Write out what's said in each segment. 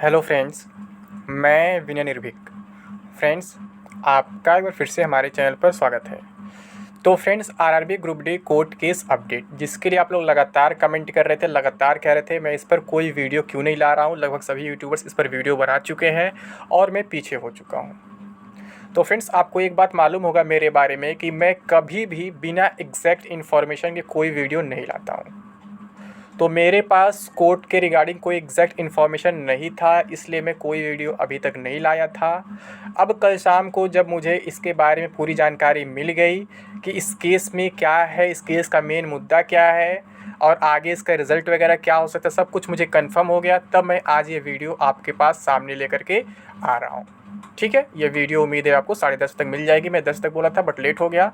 Hello friends, मैं विनय निर्भीक। Friends, आपका एक बार फिर से हमारे चैनल पर स्वागत है। तो friends, RRB group D court case update, जिसके लिए आप लोग लगातार कमेंट कर रहे थे, लगातार कह रहे थे मैं इस पर कोई वीडियो क्यों नहीं ला रहा हूँ। लगभग सभी यूट्यूबर्स इस पर वीडियो बना चुके हैं और मैं पीछे हो चुका हूँ। तो फ्रेंड्स, आपको एक बात मालूम होगा मेरे बारे में कि मैं कभी भी बिना एग्जैक्ट इन्फॉर्मेशन के कोई वीडियो नहीं लाता हूँ। तो मेरे पास कोर्ट के रिगार्डिंग कोई एग्जैक्ट इन्फॉर्मेशन नहीं था, इसलिए मैं कोई वीडियो अभी तक नहीं लाया था। अब कल शाम को जब मुझे इसके बारे में पूरी जानकारी मिल गई कि इस केस में क्या है, इस केस का मेन मुद्दा क्या है और आगे इसका रिज़ल्ट वगैरह क्या हो सकता है, सब कुछ मुझे कंफर्म हो गया, तब मैं आज ये वीडियो आपके पास सामने लेकर के आ रहा हूँ। ठीक है, ये वीडियो उम्मीद है आपको 10:30 तक मिल जाएगी। मैं 10 तक बोला था बट लेट हो गया।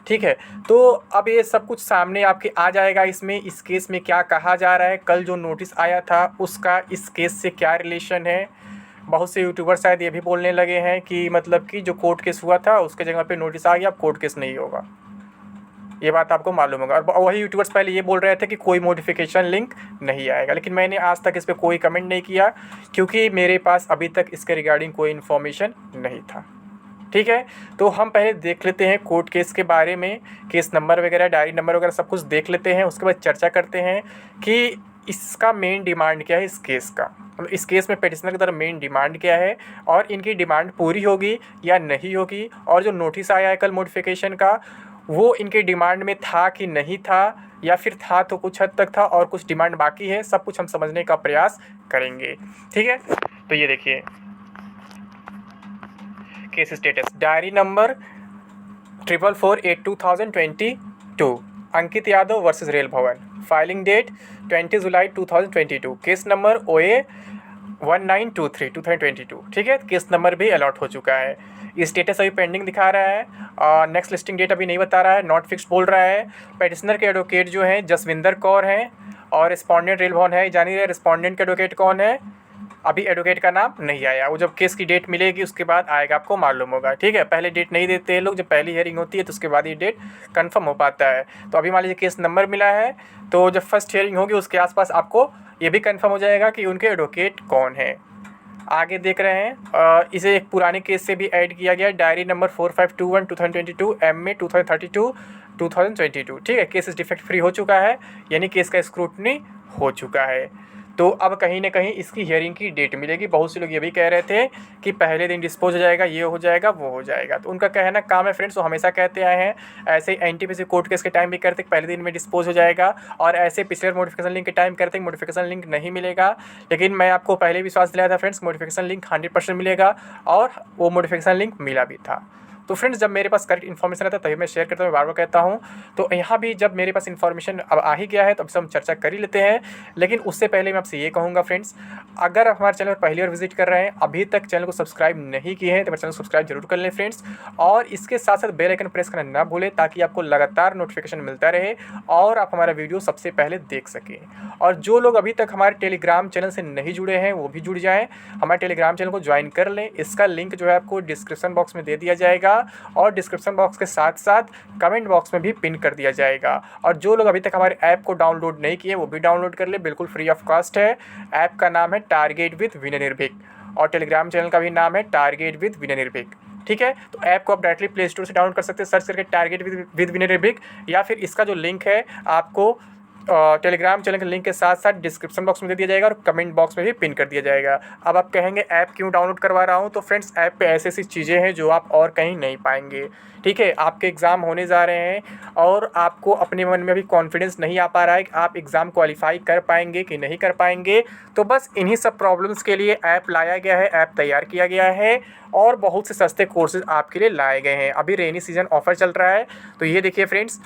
ठीक है, तो अब ये सब कुछ सामने आपके आ जाएगा। इसमें इस केस में क्या कहा जा रहा है, कल जो नोटिस आया था उसका इस केस से क्या रिलेशन है। बहुत से यूट्यूबर शायद ये भी बोलने लगे हैं कि मतलब कि जो कोर्ट केस हुआ था उसके जगह पे नोटिस आ गया, अब कोर्ट केस नहीं होगा। ये बात आपको मालूम होगा। और वही यूट्यूबर्स पहले ये बोल रहे थे कि कोई मॉडिफिकेशन लिंक नहीं आएगा, लेकिन मैंने आज तक इस पर कोई कमेंट नहीं किया क्योंकि मेरे पास अभी तक इसके रिगार्डिंग कोई इन्फॉर्मेशन नहीं था। ठीक है, तो हम पहले देख लेते हैं कोर्ट केस के बारे में, केस नंबर वगैरह, डायरी नंबर वगैरह सब कुछ देख लेते हैं। उसके बाद चर्चा करते हैं कि इसका मेन डिमांड क्या है इस केस का, मतलब इस केस में पिटिशनर की तरफ मेन डिमांड क्या है और इनकी डिमांड पूरी होगी या नहीं होगी, और जो नोटिस आया है कल मॉडिफिकेशन का वो इनके डिमांड में था कि नहीं था, या फिर था तो कुछ हद तक था और कुछ डिमांड बाकी है, सब कुछ हम समझने का प्रयास करेंगे। ठीक है, तो ये देखिए case status, diary number 4448/2022, Ankit Yadav versus rail भवन, फाइलिंग डेट 20 जुलाई 2022, केस नंबर OA 1923/2022। ठीक है, केस नंबर भी अलॉट हो चुका है। स्टेटस अभी पेंडिंग दिखा रहा है, नेक्स्ट लिस्टिंग डेट अभी नहीं बता रहा है, नॉट फिक्स बोल रहा है। पेटिशनर के एडवोकेट जो हैं जसविंदर कौर हैं और रिस्पॉन्डेंट रेल भवन है। जानिए रिस्पॉन्डेंट के एडवोकेट कौन है, अभी एडवोकेट का नाम नहीं आया, वो जब केस की डेट मिलेगी उसके बाद आएगा, आपको मालूम होगा। ठीक है, पहले डेट नहीं देते हैं लोग, जब पहली हियरिंग होती है तो उसके बाद ये डेट कंफर्म हो पाता है। तो अभी मान लीजिए केस नंबर मिला है, तो जब फर्स्ट हियरिंग होगी उसके आसपास आपको ये भी कंफर्म हो जाएगा कि उनके एडवोकेट कौन है। आगे देख रहे हैं, इसे एक पुराने केस से भी ऐड किया गया, डायरी नंबर 4521/2022, MA 2032/2022। ठीक है, केस डिफेक्ट फ्री हो चुका है, यानी केस का स्क्रूटनी हो चुका है। तो अब कहीं ना कहीं इसकी हियरिंग की डेट मिलेगी। बहुत से लोग ये भी कह रहे थे कि पहले दिन डिस्पोज हो जाएगा, ये हो जाएगा, वो हो जाएगा, तो उनका कहना काम है फ्रेंड्स, वो हमेशा कहते आए हैं। ऐसे ही NTPC कोर्ट केस के टाइम भी करते पहले दिन में डिस्पोज हो जाएगा, और ऐसे पिछले मॉडिफिकेशन लिंक के टाइम करते मॉडिफिकेशन लिंक नहीं मिलेगा। लेकिन मैं आपको पहले विश्वास दिलाया था फ्रेंड्स, मॉडिफिकेशन लिंक 100% मिलेगा, और वो मॉडिफिकेशन लिंक मिला भी था। तो फ्रेंड्स, जब मेरे पास करेक्ट इन्फॉर्मेशन आता है तभी मैं शेयर करता हूँ, बार बार कहता हूँ। तो यहाँ भी जब मेरे पास इन्फॉर्मेशन अब आ ही गया है तो अब से हम चर्चा कर ही लेते हैं। लेकिन उससे पहले मैं आपसे ये कहूँगा फ्रेंड्स, अगर आप हमारे चैनल पर पहली बार विजिट कर रहे हैं, अभी तक चैनल को सब्सक्राइब नहीं किए हैं तो मेरे चैनल को सब्सक्राइब जरूर कर लें फ्रेंड्स, और इसके साथ साथ बेल आइकन प्रेस करना ना भूलें ताकि आपको लगातार नोटिफिकेशन मिलता रहे और आप हमारा वीडियो सबसे पहले देख सकें। और जो लोग अभी तक हमारे टेलीग्राम चैनल से नहीं जुड़े हैं वो भी जुड़ जाएँ, हमारे टेलीग्राम चैनल को ज्वाइन कर लें। इसका लिंक जो है आपको डिस्क्रिप्शन बॉक्स में दे दिया जाएगा, और डिस्क्रिप्शन बॉक्स के साथ साथ कमेंट बॉक्स में भी पिन कर दिया जाएगा। और जो लोग अभी तक हमारे ऐप को डाउनलोड नहीं किए वो भी डाउनलोड कर ले, बिल्कुल फ्री ऑफ कॉस्ट है। ऐप का नाम है टारगेट विद विनय निर्भीक, और टेलीग्राम चैनल का भी नाम है टारगेट विद विनय निर्भीक। ठीक है, तो ऐप को आप डायरेक्टली प्ले स्टोर से डाउनलोड कर सकते हैं, सर्च करके टारगेट विद विनय निर्भीक, या फिर इसका जो लिंक है आपको टेलीग्राम चैनल के लिंक के साथ साथ डिस्क्रिप्शन बॉक्स में दे दिया जाएगा और कमेंट बॉक्स में भी पिन कर दिया जाएगा। अब आप कहेंगे ऐप क्यों डाउनलोड करवा रहा हूँ, तो फ्रेंड्स, ऐप पे ऐसी ऐसी चीज़ें हैं जो आप और कहीं नहीं पाएंगे। ठीक है, आपके एग्ज़ाम होने जा रहे हैं और आपको अपने मन में अभी कॉन्फिडेंस नहीं आ पा रहा है कि आप एग्ज़ाम क्वालिफाई कर पाएंगे कि नहीं कर पाएंगे, तो बस इन्हीं सब प्रॉब्लम्स के लिए ऐप लाया गया है, ऐप तैयार किया गया है, और बहुत से सस्ते कोर्सेज आपके लिए लाए गए हैं। अभी रेनी सीजन ऑफर चल रहा है, तो ये देखिए फ्रेंड्स,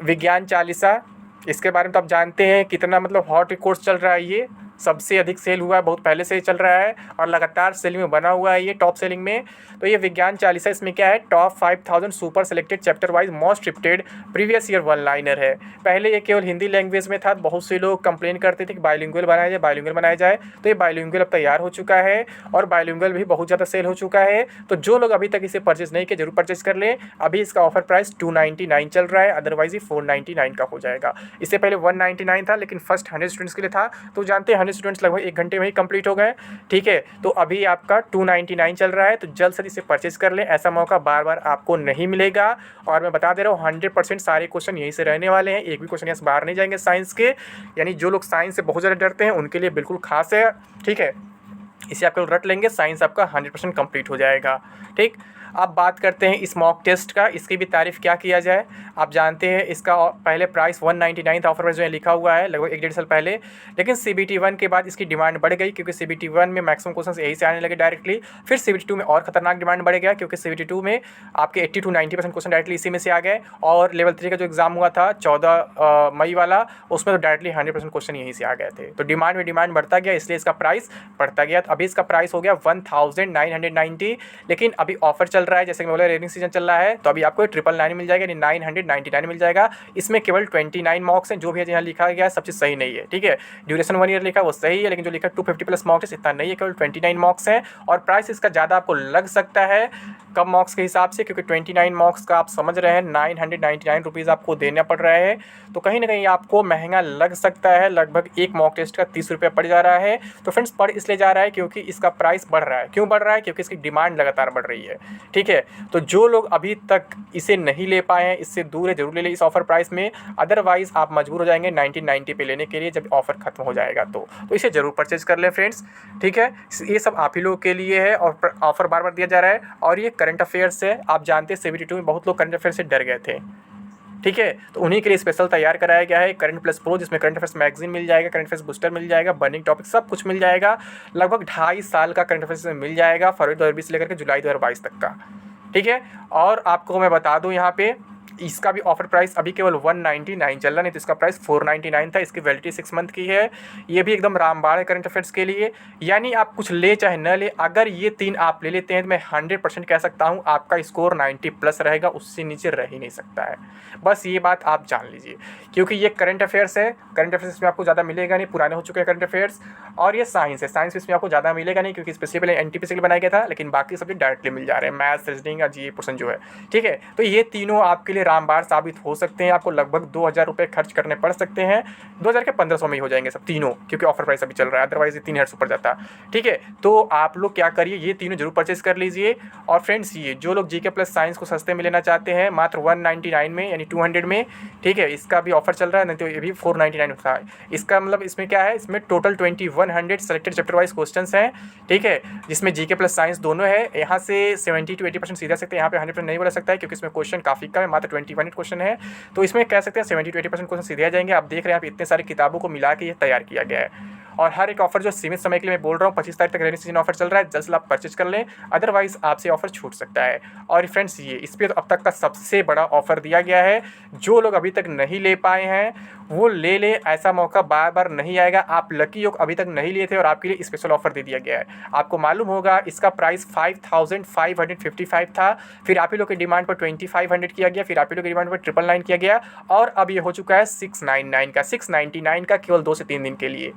विज्ञान चालीसा, इसके बारे में तो आप जानते हैं कितना मतलब हॉट कोर्स चल रहा है, ये सबसे अधिक सेल हुआ है, बहुत पहले से ही चल रहा है और लगातार सेलिंग में बना हुआ है, ये टॉप सेलिंग में। तो ये विज्ञान चालीसा, इसमें क्या है, top 5000 super selected chapter wise most repeated previous year one liner है। पहले ये केवल हिंदी लैंग्वेज में था, बहुत से लोग कंप्लेन करते थे कि बाइलिंगुअल बनाया जाए, बाइलिंगुअल बनाया जाए, तो ये बाइलिंगुअल अब तैयार हो चुका है और बाइलिंगुअल भी बहुत ज़्यादा सेल हो चुका है। तो जो लोग अभी तक इसे परचेज नहीं किए जरूर परचेज कर लें। अभी इसका ऑफर प्राइस 299 चल रहा है, अदरवाइज ये 499 का हो जाएगा। इससे पहले 199 था, लेकिन फर्स्ट 100 स्टूडेंट्स के लिए था। तो जानते हैं 100 वाले स्टूडेंट्स लगभग 1 घंटे में ही कंप्लीट हो गए। ठीक है, तो अभी आपका 299 चल रहा है, तो जल्द से इसे परचेज कर लें, ऐसा मौका बार बार आपको नहीं मिलेगा। और मैं बता दे रहा हूँ 100% सारे क्वेश्चन यहीं से रहने वाले हैं, एक भी क्वेश्चन यहाँ से बाहर नहीं जाएंगे साइंस के। यानी जो लोग साइंस से बहुत ज़्यादा डरते हैं उनके लिए बिल्कुल खास है। ठीक है, इसे आप केवल रट लेंगे, साइंस आपका 100% कंप्लीट हो जाएगा। ठीक, अब बात करते हैं इस मॉक टेस्ट का, इसकी भी तारीफ़ क्या किया जाए। आप जानते हैं इसका पहले प्राइस 199 था, ऑफर प्राइस जो है लिखा हुआ है लगभग 1 डेढ़ साल पहले, लेकिन CBT 1 के बाद इसकी डिमांड बढ़ गई क्योंकि CBT 1 में मैक्सिमम क्वेश्चन यही से आने लगे डायरेक्टली। फिर CBT 2 में और खतरनाक डिमांड बढ़ गया क्योंकि CBT 2 में आपके 80 to 90% क्वेश्चन डायरेक्टली इसी में से आ गए। और लेवल 3 का जो एग्जाम हुआ था 14 मई वाला, उसमें तो डायरेक्टली 100% क्वेश्चन यहीं से आ गए थे। तो डिमांड में डिमांड बढ़ता गया, इसलिए इसका प्राइस बढ़ता गया। तो अभी इसका प्राइस हो गया 1990, लेकिन अभी ऑफर चल रहा है, जैसे कि बोला रेनिंग सीजन चल रहा है, तो अभी आपको 999 मिल जाएगा, 999 मिल जाएगा। इसमें केवल 29 मॉक्स हैं, जो भी यहाँ लिखा गया है सब चीज़ सही नहीं है। ठीक है, ड्यूरेशन 1 ईयर लिखा है वो सही है, लेकिन जो लिखा 250+ मॉक्स इतना नहीं है, केवल 29 मॉक्स हैं। और प्राइस इसका ज़्यादा आपको लग सकता है कम मॉक्स के हिसाब से, क्योंकि 29 मॉक्स का आप समझ रहे हैं 999 रुपीज़ आपको देना पड़ रहा है, तो कहीं ना कहीं आपको महंगा लग सकता है। लगभग एक मॉक टेस्ट का 30 रुपये पड़ जा रहा है। तो फ्रेंड्स पढ़ इसलिए जा रहा है क्योंकि इसका प्राइस बढ़ रहा है। क्यों बढ़ रहा है? क्योंकि इसकी डिमांड लगातार बढ़ रही है। ठीक है, तो जो लोग अभी तक इसे नहीं ले पाए हैं, इससे दूर है, जरूर ले लें इस ऑफर प्राइस में, अदरवाइज आप मजबूर हो जाएंगे 1990 पे लेने के लिए जब ऑफर खत्म हो जाएगा। तो इसे जरूर परचेज कर लें फ्रेंड्स। ठीक है, ये सब आप ही लोगों के लिए है और ऑफर बार बार दिया जा रहा है। और ये करंट अफेयर्स है, आप जानते हैं CBT 2 में बहुत लोग करंट अफेयर से डर गए थे। ठीक है, तो उन्हीं के लिए स्पेशल तैयार कराया गया है करंट प्लस प्रो, जिसमें करंट अफेयर्स मैगजीन मिल जाएगा, करंट अफेयर्स बूस्टर मिल जाएगा, बर्निंग टॉपिक सब कुछ मिल जाएगा। लगभग 2.5 साल का करंट अफेयर्स मिल जाएगा, फरवरी 2020 से लेकर के जुलाई 2022 तक का। ठीक है, और आपको मैं बता दूं यहाँ पे इसका भी ऑफर प्राइस अभी केवल 199 चल रहा, नहीं तो इसका प्राइस 499 था। इसकी वैलिडिटी 6 मंथ की है। ये भी एकदम रामबाण है करंट अफेयर्स के लिए। यानी आप कुछ ले चाहे न ले, अगर ये 3 आप ले लेते हैं तो मैं 100% कह सकता हूँ आपका स्कोर 90+ रहेगा, उससे नीचे रह ही नहीं सकता है। बस ये बात आप जान लीजिए, क्योंकि ये करंट अफेयर्स है। करंट अफेयर्स में आपको ज़्यादा मिलेगा नहीं, पुराने हो चुके हैं करंट अफेयर्स। और ये साइंस है, साइंस इसमें आपको ज़्यादा मिलेगा नहीं, क्योंकि स्पेशली NTPC के लिए बनाया गया था, लेकिन बाकी सब्जेक्ट डायरेक्टली मिल जा रहे हैं, मैथ्स, रीजनिंग, GE पोर्शन जो है। ठीक है, तो ये तीनों आपके लिए रामबाण साबित हो सकते हैं। आपको लगभग 2000 रुपये खर्च करने पड़ सकते हैं, 2000 के 1500 में ही हो जाएंगे सब तीनों, क्योंकि ऑफर प्राइस अभी चल रहा है, अदरवाइज ये 3000 ऊपर जाता। ठीक है, तो आप लोग क्या करिए, ये तीनों जरूर परचेज कर लीजिए। और फ्रेंड्स ये जो लोग GK प्लस साइंस को सस्ते में लेना चाहते हैं, मात्र 199 में यानी 200 में, ठीक है, इसका भी ऑफर चल रहा है, नहीं तो ये भी 499 था। इसका मतलब इसमें क्या है, इसमें total 2100 selected chapter wise question हैं। ठीक है, जिसमें GK प्लस साइंस दोनों है। यहाँ से 70 to 80% सीधा सकते हैं, यहाँ पे 100% नहीं बोला सकता है, क्योंकि इसमें क्वेश्चन काफ़ी कम है, मात्र 21 क्वेश्चन है। तो इसमें कह सकते हैं 70 to 80% क्वेश्चन सीधे आ जाएंगे। आप देख रहे हैं, आप इतने सारी किताबों को मिला के ये तैयार किया गया है। और हर एक ऑफर जो सीमित समय के लिए मैं बोल रहा हूँ, 25 तारीख तक रेनी सीजन ऑफर चल रहा है, जल्द से आप परचेज कर लें, अदरवाइज आपसे ऑफर छूट सकता है। और फ्रेंड्स ये इस पर तो अब तक का सबसे बड़ा ऑफर दिया गया है। जो लोग अभी तक नहीं ले पाए हैं वो ले ले, ऐसा मौका बार बार नहीं आएगा। आप लकी हो, अभी तक नहीं लिए थे और आपके लिए स्पेशल ऑफर दे दिया गया है। आपको मालूम होगा इसका प्राइस 5555 था, फिर आप ही लोग की डिमांड पर 2500 किया गया, फिर आप ही लोग की डिमांड पर 999 किया गया, और अब ये हो चुका है 699 का, 699 का केवल 2 से 3 दिन के लिए।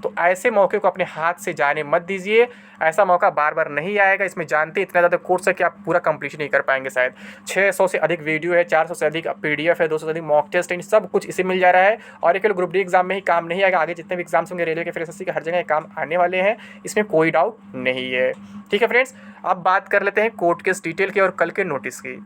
तो ऐसे मौके को अपने हाथ से जाने मत दीजिए, ऐसा मौका बार बार नहीं आएगा। इसमें जानते इतना ज़्यादा कोर्स है कि आप पूरा कंप्लीट नहीं कर पाएंगे शायद। 600 से अधिक वीडियो है, 400 से अधिक PDF है, 200 से अधिक मॉक टेस्ट है, सब कुछ इसे मिल जा रहा है। और एक ग्रुप डी एग्जाम में ही काम नहीं आएगा, आगे जितने भी एग्जाम्स होंगे रेलवे के, फिर SSC के, हर जगह काम आने वाले हैं, इसमें कोई डाउट नहीं है। ठीक है फ्रेंड्स, अब बात कर लेते हैं कोर्ट केस डिटेल की और कल के नोटिस की।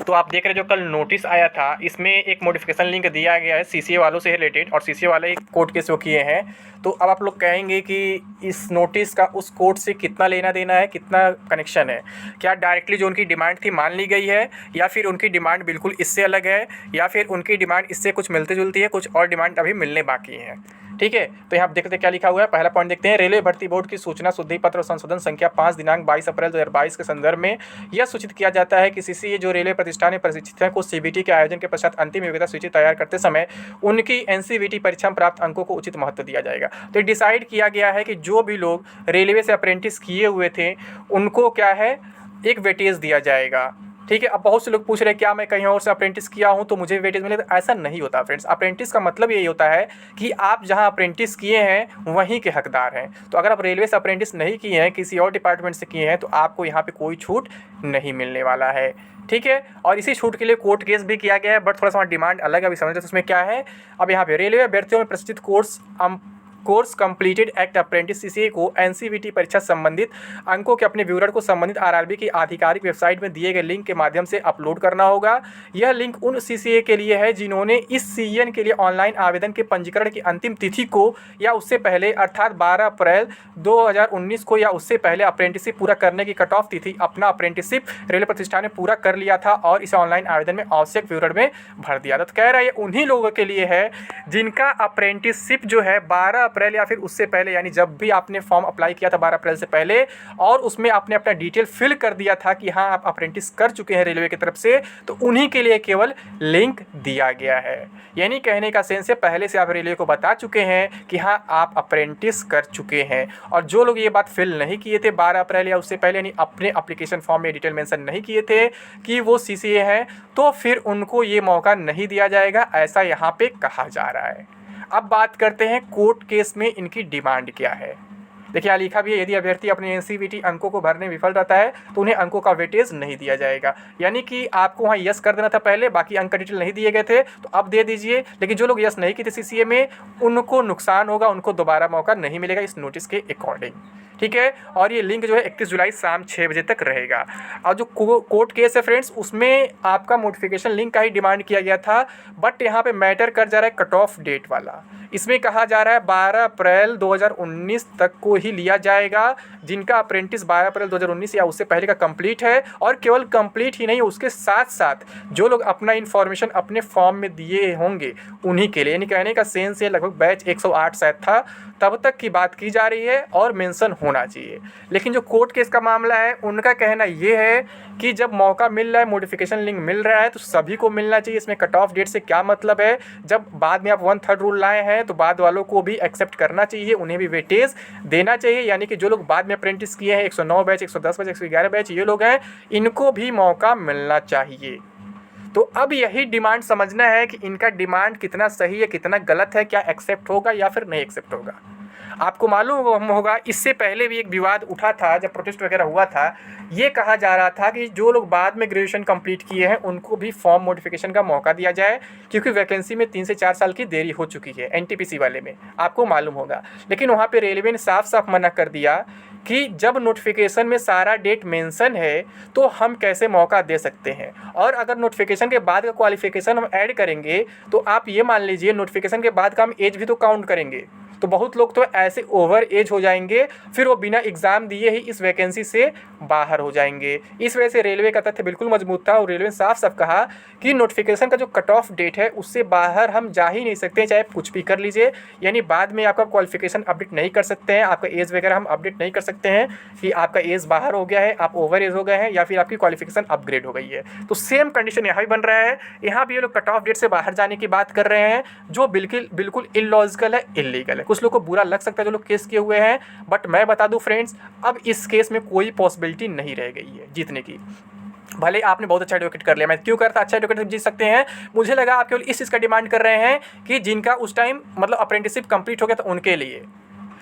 तो आप देख रहे हैं जो कल नोटिस आया था, इसमें एक मॉडिफिकेशन लिंक दिया गया है CCA वालों से रिलेटेड, और CCA वाले कोर्ट केस वो किए हैं। तो अब आप लोग कहेंगे कि इस नोटिस का उस कोर्ट से कितना लेना देना है, कितना कनेक्शन है, क्या डायरेक्टली जो उनकी डिमांड थी मान ली गई है, या फिर उनकी डिमांड बिल्कुल इससे अलग है, या फिर उनकी डिमांड इससे कुछ मिलती जुलती है, कुछ और डिमांड अभी मिलने बाकी हैं। ठीक है, तो यहाँ देखते हैं क्या लिखा हुआ है। पहला पॉइंट देखते हैं, रेलवे भर्ती बोर्ड की सूचना शुद्धि पत्र और संशोधन संख्या 5 दिनांक 22 अप्रैल 2022 के संदर्भ में यह सूचित किया जाता है कि CCA जो रेलवे प्रतिष्ठान में प्रशिक्षित को CBT के आयोजन के पश्चात अंतिम योग्यता सूची तैयार करते समय उनकी NCVT परीक्षा में प्राप्त अंकों को उचित महत्व दिया जाएगा। तो डिसाइड किया गया है कि जो भी लोग रेलवे से अप्रेंटिस किए हुए थे उनको क्या है, एक वेटेज दिया जाएगा। ठीक है, अब बहुत से लोग पूछ रहे हैं क्या मैं कहीं और से अप्रेंटिस किया हूं तो मुझे वेटेज मिले, तो ऐसा नहीं होता फ्रेंड्स। अप्रेंटिस का मतलब यही होता है कि आप जहां अप्रेंटिस किए हैं वहीं के हकदार हैं। तो अगर आप रेलवे से अप्रेंटिस नहीं किए हैं, किसी और डिपार्टमेंट से किए हैं, तो आपको यहाँ पे कोई छूट नहीं मिलने वाला है। ठीक है, और इसी छूट के लिए कोर्ट केस भी किया गया है, बट थोड़ा सा डिमांड अलग है, अभी समझते हैं उसमें क्या है। अब यहाँ पे रेलवे अभ्यर्थियों में प्रशिक्षित course course completed act apprentice CCA को एनसीवीटी परीक्षा संबंधित अंकों के अपने विवरण को संबंधित आरआरबी की आधिकारिक वेबसाइट में दिए गए लिंक के माध्यम से अपलोड करना होगा। यह लिंक उन सीसीए के लिए है जिन्होंने इस सीएन के लिए ऑनलाइन आवेदन के पंजीकरण की अंतिम तिथि को या उससे पहले अर्थात 12 अप्रैल 2019 को या उससे पहले अप्रेंटिसशिप पूरा करने की कट ऑफ तिथि अपना अप्रेंटिसशिप रेलवे प्रतिष्ठान में पूरा कर लिया था और इसे ऑनलाइन आवेदन में आवश्यक विवरण में भर दिया था। तो कह रहा है ये उन्हीं लोगों के लिए है जिनका अप्रेंटिसशिप जो है 12 अप्रैल या फिर उससे पहले, यानी जब भी आपने फॉर्म अप्लाई किया था 12 अप्रैल से पहले और उसमें आपने अपना डिटेल फिल कर दिया था कि हाँ आप अप्रेंटिस कर चुके हैं रेलवे की तरफ से, तो उन्हीं के लिए केवल लिंक दिया गया है। यानी कहने का सेंस है पहले से आप रेलवे को बता चुके हैं कि हाँ आप अप्रेंटिस कर चुके हैं। और जो लोग ये बात फिल नहीं किए थे 12 अप्रैल या उससे पहले, यानी अपने एप्लीकेशन फॉर्म में डिटेल मेंशन नहीं किए थे कि वो सीसीए हैं, तो फिर उनको ये मौका नहीं दिया जाएगा, ऐसा यहाँ पे कहा जा रहा है। अब बात करते हैं कोर्ट केस में इनकी डिमांड क्या है। देखिए यहाँ लिखा भी है, यदि अभ्यर्थी अपने एनसीवीटी अंकों को भरने में विफल रहता है तो उन्हें अंकों का वेटेज नहीं दिया जाएगा। यानी कि आपको वहाँ यस कर देना था पहले, बाकी अंक डिटेल नहीं दिए गए थे तो अब दे दीजिए। लेकिन जो लोग यस नहीं किए थे सीसीए में उनको नुकसान होगा, उनको दोबारा मौका नहीं मिलेगा इस नोटिस के अकॉर्डिंग। ठीक है, और ये लिंक जो है 31 जुलाई शाम 6 बजे तक रहेगा। और जो कोर्ट केस है फ्रेंड्स उसमें आपका नोटिफिकेशन लिंक का ही डिमांड किया गया था, बट यहाँ पे मैटर कर जा रहा है कट ऑफ डेट वाला। इसमें कहा जा रहा है 12 अप्रैल 2019 तक को ही लिया जाएगा जिनका अप्रेंटिस 12 अप्रैल 2019 या उससे पहले का कंप्लीट है। और केवल कंप्लीट ही नहीं, उसके साथ साथ जो लोग अपना इन्फॉर्मेशन अपने फॉर्म में दिए होंगे उन्हीं के लिए। यानी कहने का सेंस ये लगभग बैच 108 शायद था तब तक की बात की जा रही है और मेंशन होना चाहिए। लेकिन जो कोर्ट केस का मामला है उनका कहना ये है कि जब मौका मिल रहा है, नोटिफिकेशन लिंक मिल रहा है तो सभी को मिलना चाहिए। इसमें कट ऑफ डेट से क्या मतलब है, जब बाद में आप 1/3 रूल लाए हैं तो बाद वालों को भी एक्सेप्ट करना चाहिए, उन्हें भी वेटेज देना चाहिए। यानी कि जो लोग बाद में अप्रेंटिस किए हैं 109 बैच, 110 बैच, 111 बैच, ये लोग हैं, इनको भी मौका मिलना चाहिए। तो अब यही डिमांड समझना है कि इनका डिमांड कितना सही है, कितना गलत है, क्या एक्सेप्ट होगा या फिर नहीं एक्सेप्ट होगा। आपको मालूम होगा इससे पहले भी एक विवाद उठा था जब प्रोटेस्ट वगैरह हुआ था। ये कहा जा रहा था कि जो लोग बाद में ग्रेजुएशन कंप्लीट किए हैं उनको भी फॉर्म मॉडिफिकेशन का मौका दिया जाए, क्योंकि वैकेंसी में 3 से 4 साल की देरी हो चुकी है एनटीपीसी वाले में, आपको मालूम होगा। लेकिन वहाँ पे रेलवे ने साफ साफ मना कर दिया कि जब नोटिफिकेशन में सारा डेट मेंशन है तो हम कैसे मौका दे सकते हैं। और अगर नोटिफिकेशन के बाद का क्वालिफिकेशन हम ऐड करेंगे तो आप ये मान लीजिए नोटिफिकेशन के बाद का हम एज भी तो काउंट करेंगे, तो बहुत लोग तो ऐसे ओवर एज हो जाएंगे, फिर वो बिना एग्ज़ाम दिए ही इस वैकेंसी से बाहर हो जाएंगे। इस वजह से रेलवे का तथ्य बिल्कुल मजबूत था और रेलवे ने साफ साफ कहा कि नोटिफिकेशन का जो कट ऑफ डेट है उससे बाहर हम जा ही नहीं सकते, चाहे कुछ भी कर लीजिए। यानी बाद में आपका क्वालिफिकेशन अपडेट नहीं कर सकते हैं, आपका एज वगैरह हम अपडेट नहीं कर सकते हैं कि आपका एज बाहर हो गया है, आप ओवर एज हो गए हैं या फिर आपकी क्वालिफिकेशन अपग्रेड हो गई है। तो सेम कंडीशन यहाँ भी बन रहा है, यहाँ भी ये लोग कट ऑफ डेट से बाहर जाने की बात कर रहे हैं, जो बिल्कुल इलॉजिकल है, इलीगल है। कुछ लोग को बुरा लग सकता है जो लोग केस किए हुए हैं, बट मैं बता दूं फ्रेंड्स अब इस केस में कोई पॉसिबिलिटी नहीं रह गई है जीतने की। भले आपने बहुत अच्छा एडवोकेट कर लिया, मैं क्यों करता, अच्छा एडवोकेट जीत सकते हैं। मुझे लगा आप केवल इस चीज़ का डिमांड कर रहे हैं कि जिनका उस टाइम मतलब अप्रेंटिसशिप कंप्लीट हो गया था उनके लिए।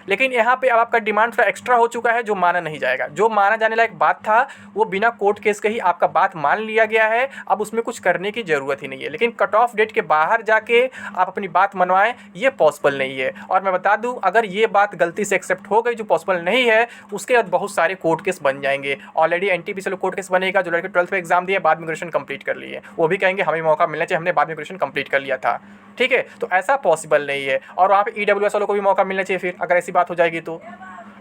लेकिन यहाँ पे अब आपका डिमांड थोड़ा एक्स्ट्रा हो चुका है जो माना नहीं जाएगा। जो माना जाने लायक बात था वो बिना कोर्ट केस के ही आपका बात मान लिया गया है, अब उसमें कुछ करने की ज़रूरत ही नहीं है। लेकिन कट ऑफ डेट के बाहर जाके आप अपनी बात मनवाएं, ये पॉसिबल नहीं है। और मैं बता दूं अगर ये बात गलती से एक्सेप्ट हो गई जो पॉसिबल नहीं है, उसके बाद बहुत सारे कोर्ट केस बन जाएंगे। ऑलरेडी एनटीपीसी कोर्ट केस बनेगा, जो लड़के 12th में एग्जाम दिए बाद में ग्रेजुएशन कंप्लीट कर लिए, वो भी कहेंगे हमें मौका मिलना चाहिए, हमने बाद में ग्रेजुएशन कंप्लीट कर लिया था। ठीक है, तो ऐसा पॉसिबल नहीं है। और वहाँ पे ईडब्ल्यूएस वालों को भी मौका मिलना चाहिए। फिर अगर ऐसी बात हो जाएगी तो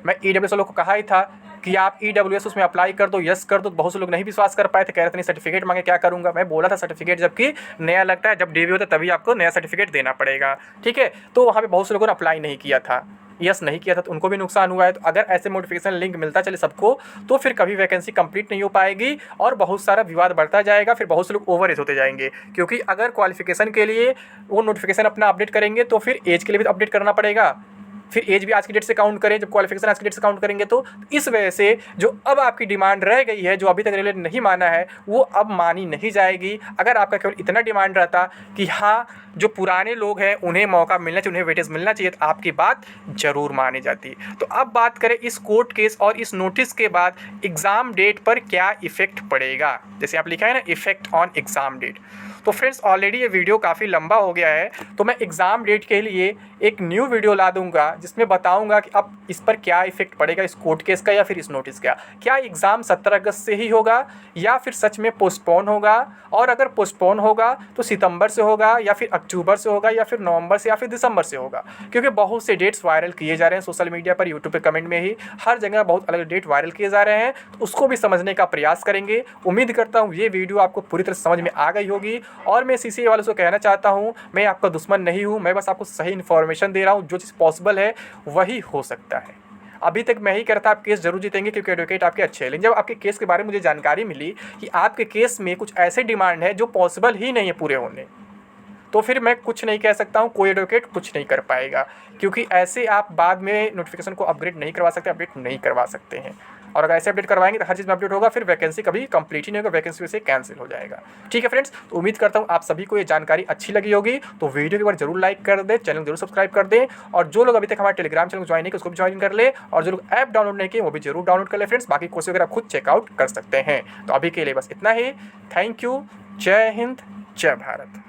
मैं ईडब्ल्यूएस वालों को कहा ही था कि आप ईडब्ल्यूएस उसमें अप्लाई कर दो, यस कर दो। बहुत से लोग नहीं विश्वास कर पाए थे, कह रहे थे नहीं सर्टिफिकेट मांगे क्या करूँगा। मैं बोला था सर्टिफिकेट जबकि नया लगता है, जब डीवी होता है तभी आपको नया सर्टिफिकेट देना पड़ेगा। ठीक है, तो वहाँ पे बहुत से लोगों ने अप्लाई नहीं किया था, यस नहीं किया था, तो उनको भी नुकसान हुआ है। तो अगर ऐसे नोटिफिकेशन लिंक मिलता चले सबको तो फिर कभी वैकेंसी कंप्लीट नहीं हो पाएगी और बहुत सारा विवाद बढ़ता जाएगा, फिर बहुत से लोग ओवर एज होते जाएंगे। क्योंकि अगर क्वालिफिकेशन के लिए वो नोटिफिकेशन अपना अपडेट करेंगे तो फिर एज के लिए भी तो अपडेट करना पड़ेगा, फिर एज भी आज की डेट से काउंट करें, जब क्वालिफिकेशन आज की डेट से काउंट करेंगे। तो इस वजह से जो अब आपकी डिमांड रह गई है, जो अभी तक रेलवे ने नहीं माना है, वो अब मानी नहीं जाएगी। अगर आपका केवल इतना डिमांड रहता कि हाँ जो पुराने लोग हैं उन्हें मौका मिलना चाहिए, उन्हें वेटेज मिलना चाहिए, तो आपकी बात ज़रूर मानी जाती। तो अब बात करें इस कोर्ट केस और इस नोटिस के बाद एग्ज़ाम डेट पर क्या इफ़ेक्ट पड़ेगा। जैसे आप लिखा है ना इफ़ेक्ट ऑन एग्ज़ाम डेट, तो फ्रेंड्स ऑलरेडी ये वीडियो काफ़ी लंबा हो गया है, तो मैं एग्ज़ाम डेट के लिए एक न्यू वीडियो ला दूंगा जिसमें बताऊंगा कि अब इस पर क्या इफेक्ट पड़ेगा, इस कोर्ट केस का या फिर इस नोटिस का। क्या एग्ज़ाम 17 अगस्त से ही होगा या फिर सच में पोस्टपोन होगा, और अगर पोस्टपोन होगा तो सितंबर से होगा या फिर अक्टूबर से होगा या फिर नवंबर से या फिर दिसंबर से होगा। क्योंकि बहुत से डेट्स वायरल किए जा रहे हैं सोशल मीडिया पर, यूट्यूब पे कमेंट में ही हर जगह बहुत अलग डेट वायरल किए जा रहे हैं, तो उसको भी समझने का प्रयास करेंगे। उम्मीद करता हूँ ये वीडियो आपको पूरी तरह समझ में आ गई होगी। और मैं CCA वालों से कहना चाहता हूँ, मैं आपका दुश्मन नहीं हूँ, मैं बस आपको सही इन्फॉर्मेशन दे रहा हूँ। जो चीज़ पॉसिबल है वही हो सकता है। अभी तक मैं ही कहता आप केस जरूर जीतेंगे क्योंकि एडवोकेट आपके अच्छे हैं, लेकिन जब आपके केस के बारे में मुझे जानकारी मिली कि आपके केस में कुछ ऐसे डिमांड है जो पॉसिबल ही नहीं है पूरे होने, तो फिर मैं कुछ नहीं कह सकता हूँ, कोई एडवोकेट कुछ नहीं कर पाएगा। क्योंकि ऐसे आप बाद में नोटिफिकेशन को अपग्रेड नहीं करवा सकते, अपडेट नहीं करवा सकते हैं। और अगर ऐसे अपडेट करवाएंगे तो हर चीज़ में अपडेट होगा, फिर वैकेंसी कभी कंप्लीट ही नहीं होगा, वैकेंसी से कैंसिल हो जाएगा। ठीक है फ्रेंड्स, तो उम्मीद करता हूँ आप सभी को ये जानकारी अच्छी लगी होगी। तो वीडियो के बाद जरूर लाइक कर दें, चैनल जरूर सब्सक्राइब कर दें, और जो लोग अभी तक हमारे टेलीग्राम चैनल को ज्वाइन नहीं किया उसको भी ज्वाइन कर ले, और जो लोग ऐप डाउनलोड नहीं किए वो भी जरूर डाउनलोड कर ले फ्रेंड्स। बाकी कोर्स वगैरह आप खुद चेकआउट कर सकते हैं। तो अभी के लिए बस इतना ही। Thank you. जय हिंद, जय भारत।